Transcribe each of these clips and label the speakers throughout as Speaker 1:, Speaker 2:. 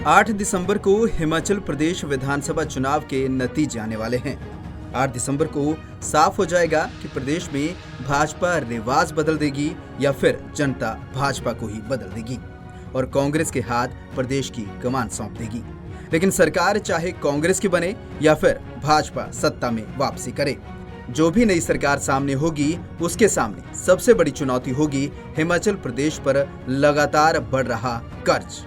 Speaker 1: 8 दिसंबर को हिमाचल प्रदेश विधानसभा चुनाव के नतीजे आने वाले हैं। 8 दिसंबर को साफ हो जाएगा कि प्रदेश में भाजपा रिवाज बदल देगी या फिर जनता भाजपा को ही बदल देगी और कांग्रेस के हाथ प्रदेश की कमान सौंप देगी। लेकिन सरकार चाहे कांग्रेस की बने या फिर भाजपा सत्ता में वापसी करे, जो भी नई सरकार सामने होगी उसके सामने सबसे बड़ी चुनौती होगी हिमाचल प्रदेश पर लगातार बढ़ रहा कर्ज।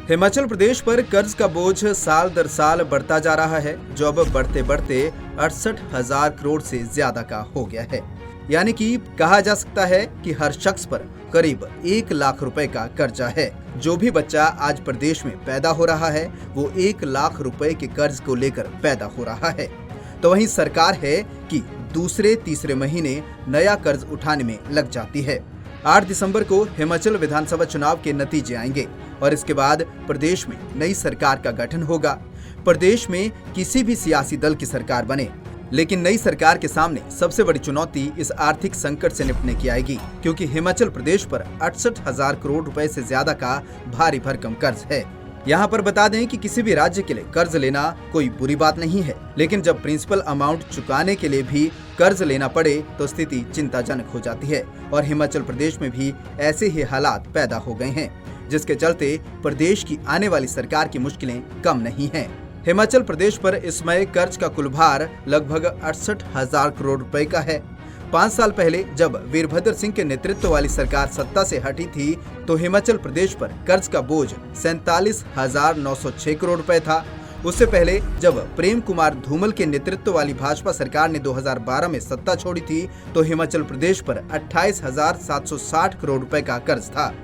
Speaker 1: हिमाचल प्रदेश पर कर्ज का बोझ साल दर साल बढ़ता जा रहा है, जो अब बढ़ते बढ़ते 68,000 करोड़ से ज्यादा का हो गया है। यानी कि कहा जा सकता है कि हर शख्स पर करीब 1 लाख रुपए का कर्जा है। जो भी बच्चा आज प्रदेश में पैदा हो रहा है वो 1 लाख रुपए के कर्ज को लेकर पैदा हो रहा है। तो वहीं सरकार है कि दूसरे तीसरे महीने नया कर्ज उठाने में लग जाती है। 8 दिसंबर को हिमाचल विधानसभा चुनाव के नतीजे आएंगे और इसके बाद प्रदेश में नई सरकार का गठन होगा। प्रदेश में किसी भी सियासी दल की सरकार बने, लेकिन नई सरकार के सामने सबसे बड़ी चुनौती इस आर्थिक संकट से निपटने की आएगी, क्योंकि हिमाचल प्रदेश पर 68,000 करोड़ रुपए से ज्यादा का भारी भरकम कर्ज है। यहाँ पर बता दें कि किसी भी राज्य के लिए कर्ज लेना कोई बुरी बात नहीं है, लेकिन जब प्रिंसिपल अमाउंट चुकाने के लिए भी कर्ज लेना पड़े तो स्थिति चिंताजनक हो जाती है और हिमाचल प्रदेश में भी ऐसे ही हालात पैदा हो गए हैं, जिसके चलते प्रदेश की आने वाली सरकार की मुश्किलें कम नहीं हैं। हिमाचल प्रदेश पर इस समय कर्ज का कुल भार लगभग 68,000 करोड़ रुपए का है। 5 साल पहले जब वीरभद्र सिंह के नेतृत्व वाली सरकार सत्ता से हटी थी तो हिमाचल प्रदेश पर कर्ज का बोझ 47,906 करोड़ रुपए था। उससे पहले जब प्रेम कुमार धूमल के नेतृत्व वाली भाजपा सरकार ने 2012 में सत्ता छोड़ी थी तो हिमाचल प्रदेश पर 28,760 करोड़ रुपए का कर्ज था।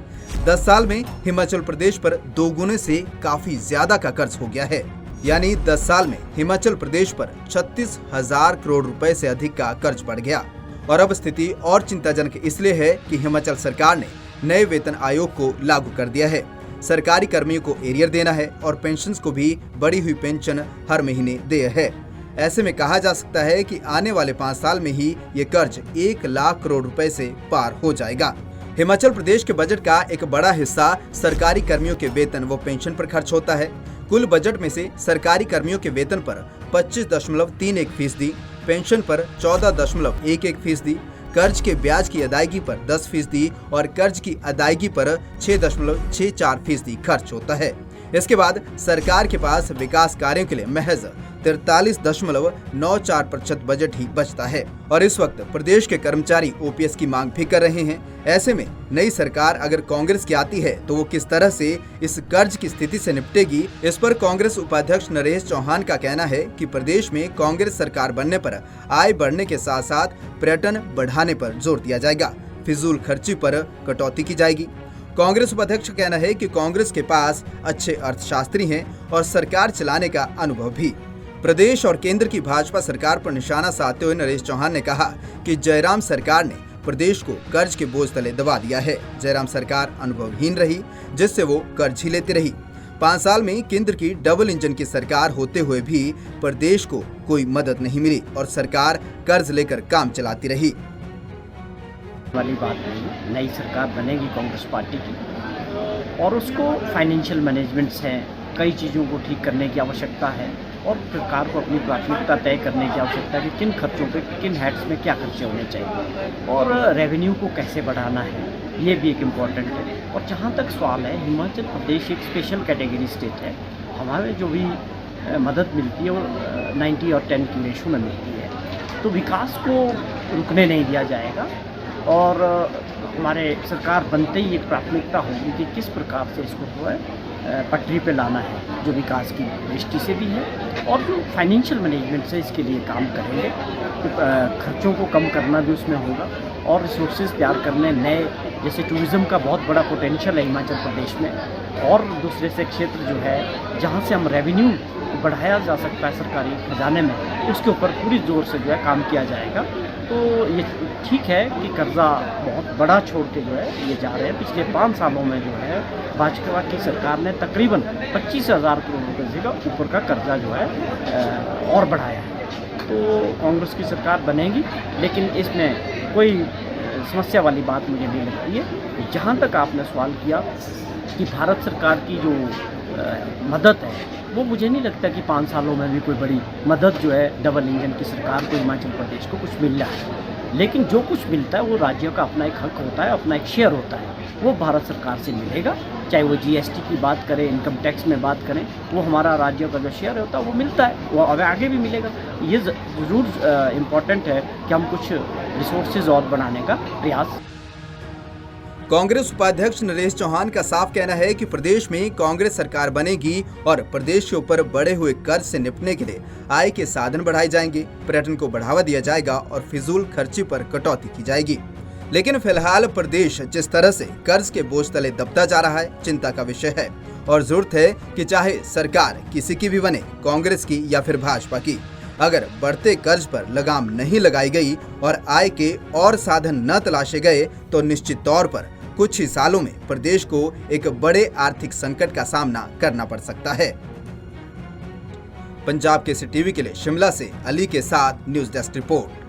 Speaker 1: 10 साल में हिमाचल प्रदेश पर दोगुने से काफी ज्यादा का कर्ज हो गया है। यानी 10 साल में हिमाचल प्रदेश पर 36,000 करोड़ रुपए से अधिक का कर्ज बढ़ गया। और अब स्थिति और चिंताजनक इसलिए है कि हिमाचल सरकार ने नए वेतन आयोग को लागू कर दिया है। सरकारी कर्मियों को एरियर देना है और पेंशन्स को भी बढ़ी हुई पेंशन हर महीने देय है। ऐसे में कहा जा सकता है कि आने वाले 5 साल में ही ये कर्ज 1 लाख करोड़ रुपए से पार हो जाएगा। हिमाचल प्रदेश के बजट का एक बड़ा हिस्सा सरकारी कर्मियों के वेतन व पेंशन पर खर्च होता है। कुल बजट में से सरकारी कर्मियों के वेतन पर 25.31%, पेंशन पर 14.11%, कर्ज के ब्याज की अदायगी पर 10% और कर्ज की अदायगी पर 6.64% खर्च होता है। इसके बाद सरकार के पास विकास कार्यों के लिए महज 43.94% बजट ही बचता है और इस वक्त प्रदेश के कर्मचारी ओपीएस की मांग भी कर रहे हैं। ऐसे में नई सरकार अगर कांग्रेस की आती है तो वो किस तरह से इस कर्ज की स्थिति से निपटेगी, इस पर कांग्रेस उपाध्यक्ष नरेश चौहान का कहना है कि प्रदेश में कांग्रेस सरकार बनने पर आय बढ़ने के साथ साथ पर्यटन बढ़ाने पर जोर दिया जाएगा, फिजूल खर्ची पर कटौती की जाएगी। कांग्रेस उपाध्यक्ष का कहना है कि कांग्रेस के पास अच्छे अर्थशास्त्री हैं और सरकार चलाने का अनुभव भी। प्रदेश और केंद्र की भाजपा सरकार पर निशाना साधते हुए नरेश चौहान ने कहा कि जयराम सरकार ने प्रदेश को कर्ज के बोझ तले दबा दिया है। जयराम सरकार अनुभवहीन रही, जिससे वो कर्ज ही लेती रही। 5 साल में केंद्र की डबल इंजन की सरकार होते हुए भी प्रदेश को कोई मदद नहीं मिली और सरकार कर्ज लेकर काम चलाती रही।
Speaker 2: वाली बात नहीं, नई सरकार बनेगी कांग्रेस पार्टी की और उसको फाइनेंशियल मैनेजमेंट से कई चीज़ों को ठीक करने की आवश्यकता है और सरकार को अपनी प्राथमिकता तय करने की आवश्यकता है कि किन खर्चों पे किन हेड्स में क्या खर्चे होने चाहिए और रेवेन्यू को कैसे बढ़ाना है, ये भी एक इम्पॉर्टेंट है। और जहाँ तक सवाल है, हिमाचल प्रदेश एक स्पेशल कैटेगरी स्टेट है। हमारे जो भी मदद मिलती है वो 90 और 10 की रेशो में मिलती है, तो विकास को रुकने नहीं दिया जाएगा और हमारे सरकार बनते ही एक प्राथमिकता होगी कि किस प्रकार से इसको जो है पटरी पे लाना है, जो विकास की दृष्टि से भी है और जो फाइनेंशियल मैनेजमेंट से इसके लिए काम करेंगे। तो खर्चों को कम करना भी उसमें होगा और रिसोर्सेज तैयार करने नए, जैसे टूरिज़्म का बहुत बड़ा पोटेंशियल है हिमाचल प्रदेश में और दूसरे से क्षेत्र जो है जहाँ से हम रेवेन्यू बढ़ाया जा सकता है सरकारी खजाने में, उसके ऊपर पूरी जोर से जो है काम किया जाएगा। तो ये ठीक है कि कर्जा बहुत बड़ा छोड़ के जो है ये जा रहे हैं। पिछले 5 सालों में जो है भाजपा की सरकार ने तकरीबन 25,000 करोड़ रुपये से ऊपर का कर्जा जो है और बढ़ाया है। तो कांग्रेस की सरकार बनेगी, लेकिन इसमें कोई समस्या वाली बात मुझे नहीं लगती है। जहाँ तक आपने सवाल किया कि भारत सरकार की जो मदद है, वो मुझे नहीं लगता कि 5 सालों में भी कोई बड़ी मदद जो है डबल इंजन की सरकार को हिमाचल प्रदेश को कुछ मिल रहा है। लेकिन जो कुछ मिलता है वो राज्यों का अपना एक हक होता है, अपना एक शेयर होता है, वो भारत सरकार से मिलेगा। चाहे वो जीएसटी की बात करें, इनकम टैक्स में बात करें, वो हमारा राज्यों का जो शेयर होता है वो मिलता है, वो अब आगे भी मिलेगा। ये ज़रूर इम्पॉर्टेंट है कि हम कुछ रिसोर्सेज और बढ़ाने का प्रयास।
Speaker 1: कांग्रेस उपाध्यक्ष नरेश चौहान का साफ कहना है कि प्रदेश में कांग्रेस सरकार बनेगी और प्रदेश के ऊपर बढ़े हुए कर्ज से निपटने के लिए आय के साधन बढ़ाए जाएंगे, पर्यटन को बढ़ावा दिया जाएगा और फिजूल खर्ची पर कटौती की जाएगी। लेकिन फिलहाल प्रदेश जिस तरह से कर्ज के बोझ तले दबता जा रहा है, चिंता का विषय है और जरूरत है कि चाहे सरकार किसी की भी बने, कांग्रेस की या फिर भाजपा की, अगर बढ़ते कर्ज पर लगाम नहीं लगाई गई और आय के और साधन न तलाशे गए तो निश्चित तौर पर कुछ ही सालों में प्रदेश को एक बड़े आर्थिक संकट का सामना करना पड़ सकता है। पंजाब केसरी टीवी के लिए शिमला से अली के साथ न्यूज़ डेस्क रिपोर्ट।